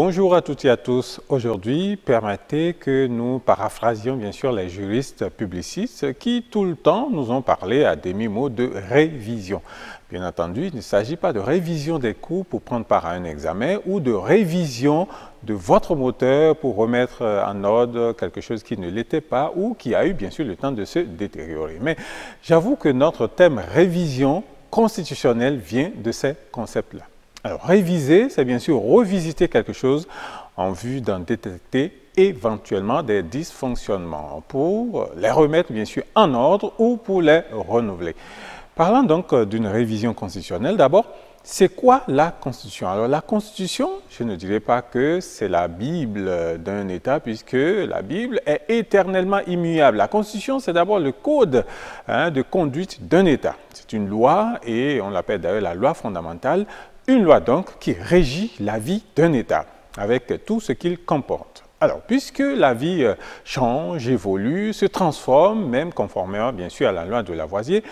Bonjour à toutes et à tous. Aujourd'hui, permettez que nous paraphrasions bien sûr les juristes publicistes qui tout le temps nous ont parlé à demi-mot de révision. Bien entendu, il ne s'agit pas de révision des cours pour prendre part à un examen ou de révision de votre moteur pour remettre en ordre quelque chose qui ne l'était pas ou qui a eu bien sûr le temps de se détériorer. Mais j'avoue que notre thème révision constitutionnelle vient de ces concepts-là. Alors, réviser, c'est bien sûr revisiter quelque chose en vue d'en détecter éventuellement des dysfonctionnements pour les remettre bien sûr en ordre ou pour les renouveler. Parlant donc d'une révision constitutionnelle, d'abord, c'est quoi la Constitution? Alors, la Constitution, je ne dirais pas que c'est la Bible d'un État, puisque la Bible est éternellement immuable. La Constitution, c'est d'abord le code de conduite d'un État. C'est une loi, et on l'appelle d'ailleurs la loi fondamentale, une loi donc qui régit la vie d'un État, avec tout ce qu'il comporte. Alors, puisque la vie change, évolue, se transforme, même conformément bien sûr à la loi de Lavoisier,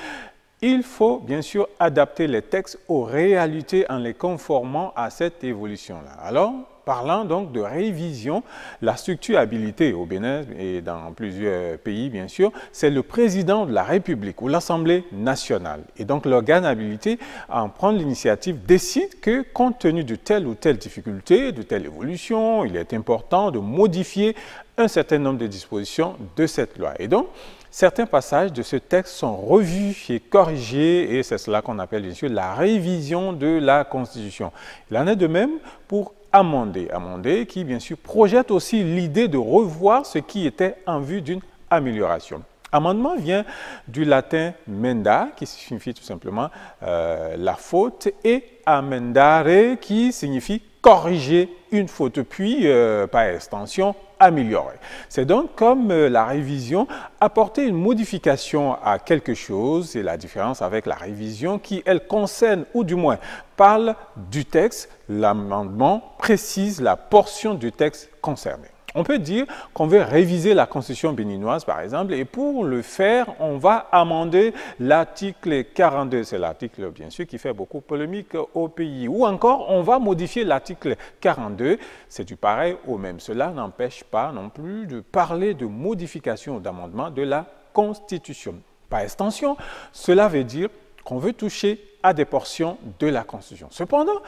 il faut bien sûr adapter les textes aux réalités en les conformant à cette évolution-là. Alors, parlant donc de révision, la structure habilitée au Bénin et dans plusieurs pays bien sûr, c'est le président de la République ou l'Assemblée nationale. Et donc l'organe habilité à en prendre l'initiative décide que compte tenu de telle ou telle difficulté, de telle évolution, il est important de modifier un certain nombre de dispositions de cette loi. Et donc, certains passages de ce texte sont revus et corrigés et c'est cela qu'on appelle bien sûr la révision de la Constitution. Il en est de même pour amender, qui bien sûr projette aussi l'idée de revoir ce qui était en vue d'une amélioration. Amendement vient du latin menda, qui signifie tout simplement la faute, et amendare, qui signifie corriger une faute, puis par extension améliorer. C'est donc comme la révision, apporter une modification à quelque chose, c'est la différence avec la révision qui, elle, concerne ou du moins parle du texte. L'amendement précise la portion du texte concerné. On peut dire qu'on veut réviser la Constitution béninoise, par exemple, et pour le faire, on va amender l'article 42. C'est l'article, bien sûr, qui fait beaucoup polémique au pays. Ou encore, on va modifier l'article 42. C'est du pareil au même. Cela n'empêche pas non plus de parler de modification ou d'amendement de la Constitution. Par extension, cela veut dire qu'on veut toucher à des portions de la Constitution. Cependant,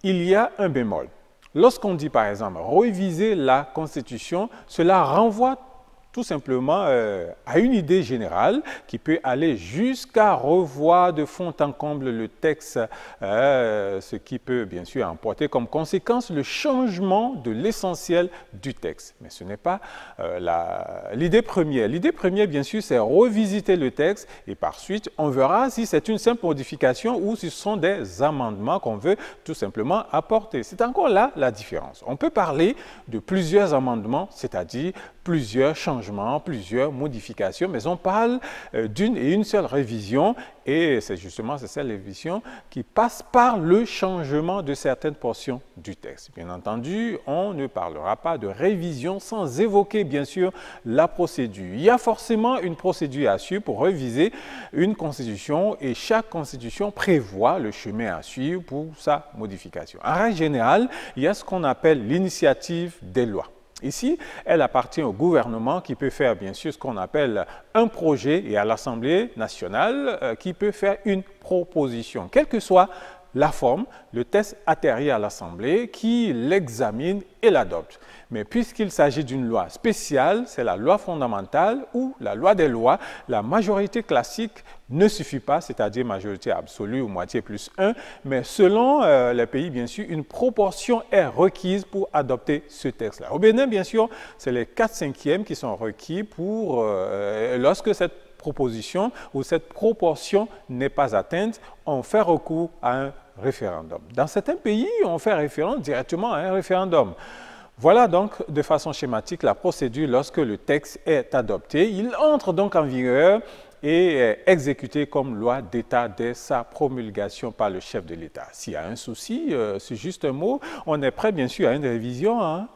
il y a un bémol. Lorsqu'on dit par exemple réviser la Constitution, cela renvoie tout simplement à une idée générale qui peut aller jusqu'à revoir de fond en comble le texte, ce qui peut bien sûr emporter comme conséquence le changement de l'essentiel du texte. Mais ce n'est pas l'idée première. L'idée première, bien sûr, c'est revisiter le texte et par suite, on verra si c'est une simple modification ou si ce sont des amendements qu'on veut tout simplement apporter. C'est encore là la différence. On peut parler de plusieurs amendements, c'est-à-dire plusieurs changements, plusieurs modifications, mais on parle d'une et une seule révision et c'est justement cette révision qui passe par le changement de certaines portions du texte. Bien entendu, on ne parlera pas de révision sans évoquer bien sûr la procédure. Il y a forcément une procédure à suivre pour réviser une constitution et chaque constitution prévoit le chemin à suivre pour sa modification. En règle générale, il y a ce qu'on appelle l'initiative des lois. Ici, elle appartient au gouvernement qui peut faire bien sûr ce qu'on appelle un projet et à l'Assemblée nationale qui peut faire une proposition. Quelle que soit la forme, le texte atterrit à l'Assemblée qui l'examine et l'adopte. Mais puisqu'il s'agit d'une loi spéciale, c'est la loi fondamentale ou la loi des lois, la majorité classique ne suffit pas, c'est-à-dire majorité absolue ou moitié plus 1, mais selon les pays, bien sûr, une proportion est requise pour adopter ce texte-là. Au Bénin, bien sûr, c'est les 4/5e qui sont requis pour, lorsque cette proposition ou cette proportion n'est pas atteinte, on fait recours à un référendum. Dans certains pays, on fait référence directement à un référendum. Voilà donc de façon schématique la procédure lorsque le texte est adopté. Il entre donc en vigueur et est exécuté comme loi d'État dès sa promulgation par le chef de l'État. S'il y a un souci, c'est juste un mot, on est prêt bien sûr à une révision, hein.